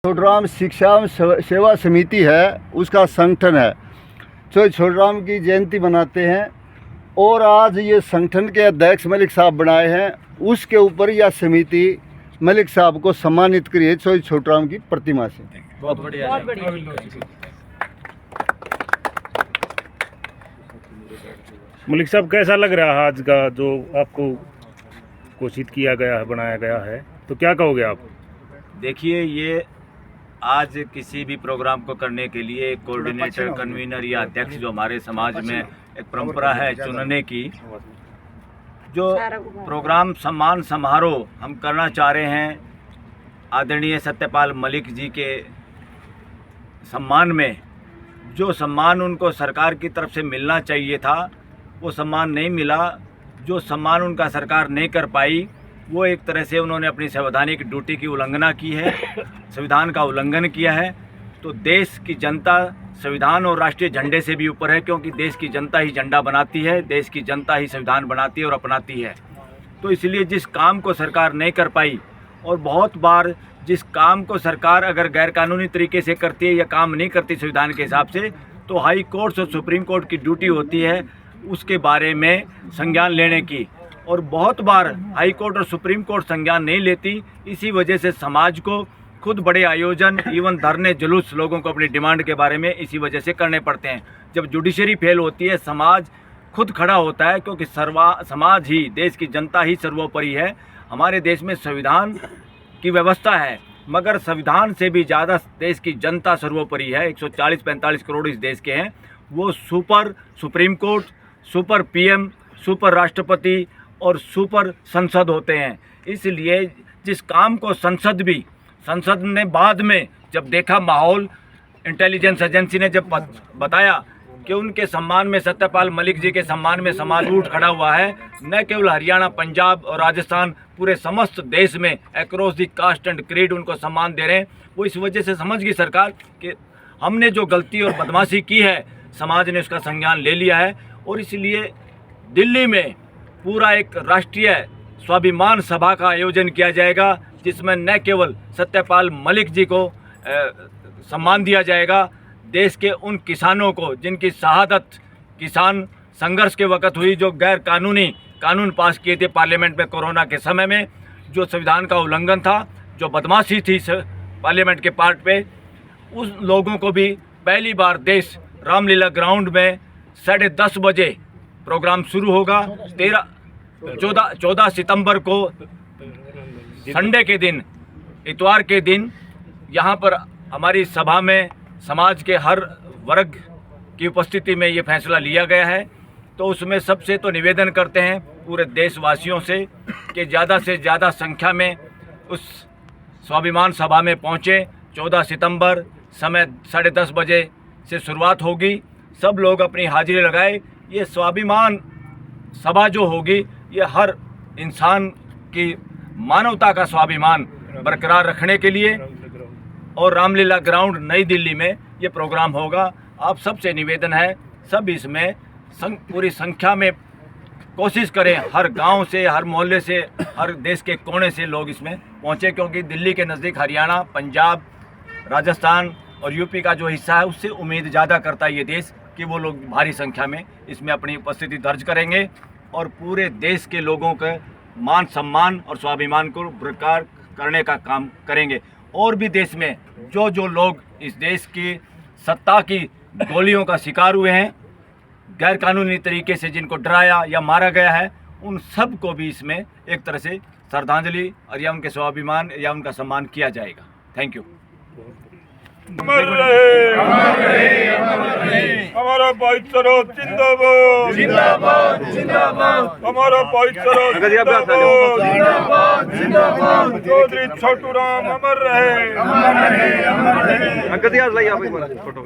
छोटराम शिक्षा सेवा समिति है, उसका संगठन है जो छोटराम की जयंती मनाते हैं। और आज ये संगठन के अध्यक्ष मलिक साहब बनाए हैं, उसके ऊपर यह समिति मलिक साहब को सम्मानित करी है छोटराम की प्रतिमा से। बहुत बढ़िया। मलिक साहब, कैसा लग रहा है आज का जो आपको घोषित किया गया है, बनाया गया है, तो क्या कहोगे आप? देखिए, ये आज किसी भी प्रोग्राम को करने के लिए कोऑर्डिनेटर, कन्वीनर या अध्यक्ष जो हमारे समाज में एक परंपरा है चुनने की, जो प्रोग्राम सम्मान समारोह हम करना चाह रहे हैं आदरणीय सत्यपाल मलिक जी के सम्मान में, जो सम्मान उनको सरकार की तरफ से मिलना चाहिए था वो सम्मान नहीं मिला। जो सम्मान उनका सरकार नहीं कर पाई, वो एक तरह से उन्होंने अपनी संवैधानिक ड्यूटी की उल्लंघना की है, संविधान का उल्लंघन किया है। तो देश की जनता संविधान और राष्ट्रीय झंडे से भी ऊपर है, क्योंकि देश की जनता ही झंडा बनाती है, देश की जनता ही संविधान बनाती है और अपनाती है। तो इसलिए जिस काम को सरकार नहीं कर पाई, और बहुत बार जिस काम को सरकार अगर गैरकानूनी तरीके से करती है या काम नहीं करती संविधान के हिसाब से, तो हाई कोर्ट और सुप्रीम कोर्ट की ड्यूटी होती है उसके बारे में संज्ञान लेने की। और बहुत बार हाई कोर्ट और सुप्रीम कोर्ट संज्ञान नहीं लेती, इसी वजह से समाज को खुद बड़े आयोजन, इवन धरने जुलूस लोगों को अपनी डिमांड के बारे में इसी वजह से करने पड़ते हैं। जब जुडिशरी फेल होती है, समाज खुद खड़ा होता है, क्योंकि समाज ही, देश की जनता ही सर्वोपरि है। हमारे देश में संविधान की व्यवस्था है, मगर संविधान से भी ज़्यादा देश की जनता सर्वोपरि है। 140-45 करोड़ इस देश के हैं। वो super supreme court, super PM, super राष्ट्रपति और सुपर संसद होते हैं। इसलिए जिस काम को संसद ने बाद में जब देखा, माहौल इंटेलिजेंस एजेंसी ने जब बताया कि उनके सम्मान में, सत्यपाल मलिक जी के सम्मान में समाज उठ खड़ा हुआ है, न केवल हरियाणा, पंजाब और राजस्थान, पूरे समस्त देश में across the caste and creed उनको सम्मान दे रहे हैं। वो इस वजह से समझ गई सरकार कि हमने जो गलती और बदमाशी की है, समाज ने उसका संज्ञान ले लिया है। और इसलिए दिल्ली में पूरा एक राष्ट्रीय स्वाभिमान सभा का आयोजन किया जाएगा, जिसमें न केवल सत्यपाल मलिक जी को सम्मान दिया जाएगा, देश के उन किसानों को जिनकी शहादत किसान संघर्ष के वक्त हुई, जो गैर कानूनी कानून पास किए थे पार्लियामेंट में कोरोना के समय में, जो संविधान का उल्लंघन था, जो बदमाशी थी पार्लियामेंट के पार्ट पे, उस लोगों को भी पहली बार देश रामलीला ग्राउंड में 10:30 बजे प्रोग्राम शुरू होगा। 14 सितंबर को संडे के दिन, इतवार के दिन, यहाँ पर हमारी सभा में समाज के हर वर्ग की उपस्थिति में ये फैसला लिया गया है। तो उसमें सबसे तो निवेदन करते हैं पूरे देशवासियों से कि ज़्यादा से ज़्यादा संख्या में उस स्वाभिमान सभा में पहुँचें। 14 सितंबर समय 10:30 बजे से शुरुआत होगी। सब लोग अपनी हाजिरी लगाए। ये स्वाभिमान सभा जो होगी, ये हर इंसान की मानवता का स्वाभिमान बरकरार रखने के लिए, और रामलीला ग्राउंड नई दिल्ली में ये प्रोग्राम होगा। आप सबसे निवेदन है, सब इसमें पूरी संख्या में कोशिश करें, हर गांव से, हर मोहल्ले से, हर देश के कोने से लोग इसमें पहुंचे, क्योंकि दिल्ली के नज़दीक हरियाणा, पंजाब, राजस्थान और यूपी का जो हिस्सा है, उससे उम्मीद ज़्यादा करता है ये देश कि वो लोग भारी संख्या में इसमें अपनी उपस्थिति दर्ज करेंगे और पूरे देश के लोगों के मान सम्मान और स्वाभिमान को बरकरार करने का काम करेंगे। और भी देश में जो लोग इस देश की सत्ता की गोलियों का शिकार हुए हैं, गैरकानूनी तरीके से जिनको डराया या मारा गया है, उन सब को भी इसमें एक तरह से श्रद्धांजलि और या उनके स्वाभिमान या उनका सम्मान किया जाएगा। Thank you. अमर रहे, हमारा भाईचारा जिंदाबाद, जिंदाबाद, जिंदाबाद, हमारा भाईचारा जिंदाबाद, जिंदाबाद, चौधरी छोटूराम अमर रहे, अमर रहे, अमर रहे। अंकल जी आज लाइए आप एक बार फोटो।